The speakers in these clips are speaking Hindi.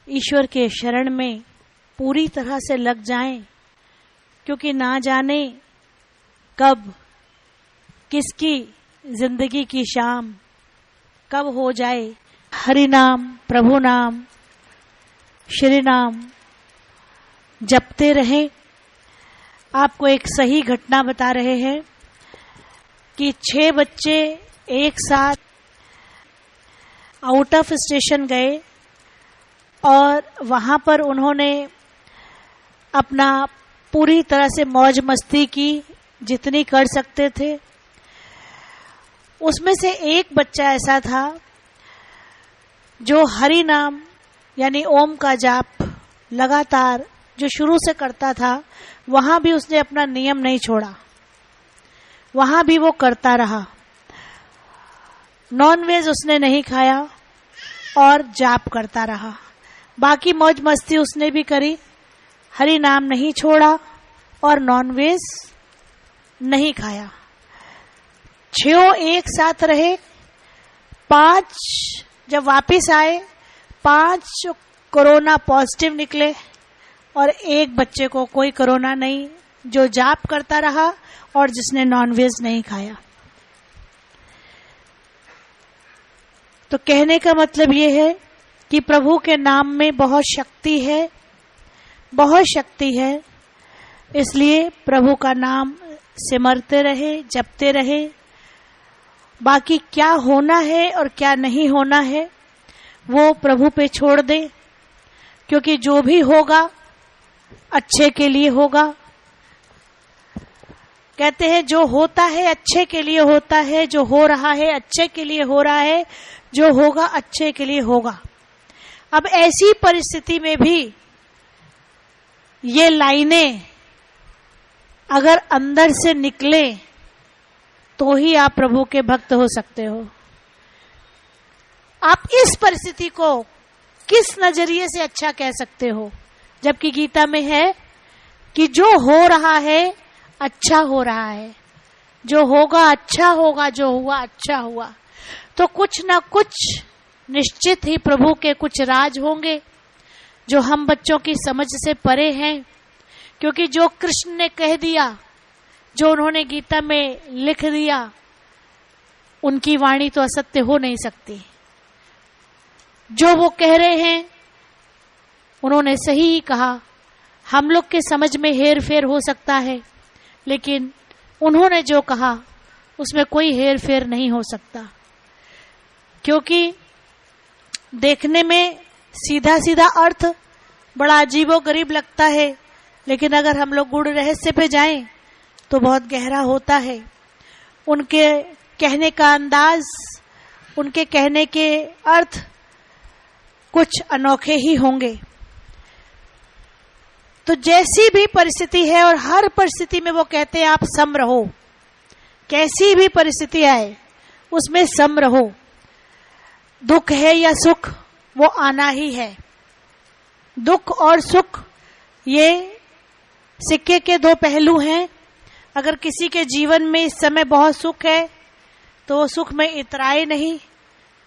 ईश्वर के शरण में पूरी तरह से लग जाएं, क्योंकि ना जाने कब किसकी जिंदगी की शाम कब हो जाए। हरि नाम, प्रभु नाम, श्री नाम जपते रहें। आपको एक सही घटना बता रहे हैं कि 6 बच्चे एक साथ आउट ऑफ स्टेशन गए और वहां पर उन्होंने अपना पूरी तरह से मौज मस्ती की, जितनी कर सकते थे। उसमें से एक बच्चा ऐसा था जो हरि नाम यानी ओम का जाप लगातार जो शुरू से करता था, वहां भी उसने अपना नियम नहीं छोड़ा, वहां भी वो करता रहा। नॉनवेज उसने नहीं खाया और जाप करता रहा। बाकी मौज मस्ती उसने भी करी, हरि नाम नहीं छोड़ा और नॉनवेज नहीं खाया। 6 एक साथ रहे। 5 जब वापिस आए, 5 कोरोना पॉजिटिव निकले और एक बच्चे को कोई कोरोना नहीं, जो जाप करता रहा और जिसने नॉनवेज नहीं खाया। तो कहने का मतलब ये है कि प्रभु के नाम में बहुत शक्ति है, बहुत शक्ति है। इसलिए प्रभु का नाम सिमरते रहे, जपते रहे। बाकी क्या होना है और क्या नहीं होना है वो प्रभु पे छोड़ दें, क्योंकि जो भी होगा अच्छे के लिए होगा। कहते हैं जो होता है अच्छे के लिए होता है, जो हो रहा है अच्छे के लिए हो रहा है, जो होगा अच्छे के लिए होगा। अब ऐसी परिस्थिति में भी ये लाइनें अगर अंदर से निकले तो ही आप प्रभु के भक्त हो सकते हो। आप इस परिस्थिति को किस नजरिए से अच्छा कह सकते हो, जबकि गीता में है कि जो हो रहा है अच्छा हो रहा है, जो होगा अच्छा होगा, जो हुआ अच्छा हुआ। तो कुछ ना कुछ निश्चित ही प्रभु के कुछ राज होंगे जो हम बच्चों की समझ से परे हैं, क्योंकि जो कृष्ण ने कह दिया, जो उन्होंने गीता में लिख दिया, उनकी वाणी तो असत्य हो नहीं सकती। जो वो कह रहे हैं उन्होंने सही ही कहा। हम लोग के समझ में हेर फेर हो सकता है, लेकिन उन्होंने जो कहा उसमें कोई हेर फेर नहीं हो सकता, क्योंकि देखने में सीधा सीधा अर्थ बड़ा अजीबोगरीब लगता है, लेकिन अगर हम लोग गूढ़ रहस्य पे जाएं तो बहुत गहरा होता है। उनके कहने का अंदाज, उनके कहने के अर्थ कुछ अनोखे ही होंगे। तो जैसी भी परिस्थिति है, और हर परिस्थिति में वो कहते हैं आप सम रहो, कैसी भी परिस्थिति आए उसमें सम रहो। दुख है या सुख, वो आना ही है। दुख और सुख ये सिक्के के 2 पहलू हैं। अगर किसी के जीवन में इस समय बहुत सुख है तो वो सुख में इतराए नहीं।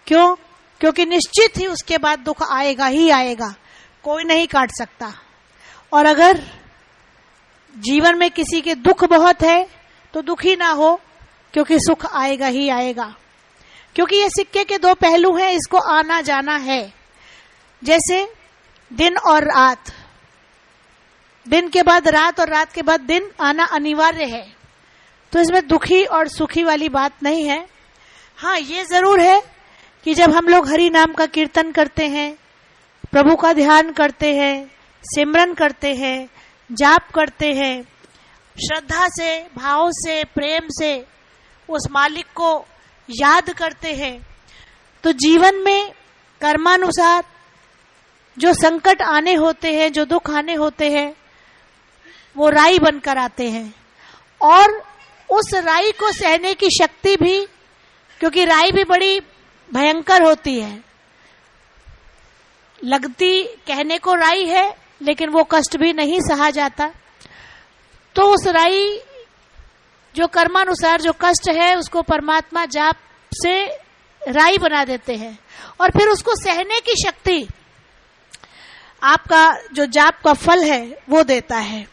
क्यों? क्योंकि निश्चित ही उसके बाद दुख आएगा ही आएगा, कोई नहीं काट सकता। और अगर जीवन में किसी के दुख बहुत है तो दुखी ना हो, क्योंकि सुख आएगा ही आएगा। क्योंकि ये सिक्के के 2 पहलू हैं, इसको आना जाना है। जैसे दिन और रात, दिन के बाद रात और रात के बाद दिन आना अनिवार्य है। तो इसमें दुखी और सुखी वाली बात नहीं है। हाँ, ये जरूर है कि जब हम लोग हरि नाम का कीर्तन करते हैं, प्रभु का ध्यान करते हैं, सिमरन करते हैं, जाप करते हैं, श्रद्धा से, भाव से, प्रेम से उस मालिक को याद करते हैं, तो जीवन में कर्मानुसार जो संकट आने होते हैं, जो दुख आने होते हैं, वो राई बनकर आते हैं। और उस राई को सहने की शक्ति भी, क्योंकि राई भी बड़ी भयंकर होती है, लगती कहने को राई है लेकिन वो कष्ट भी नहीं सहा जाता। तो उस राई जो कर्मानुसार जो कष्ट है उसको परमात्मा जाप से राई बना देते हैं, और फिर उसको सहने की शक्ति आपका जो जाप का फल है वो देता है।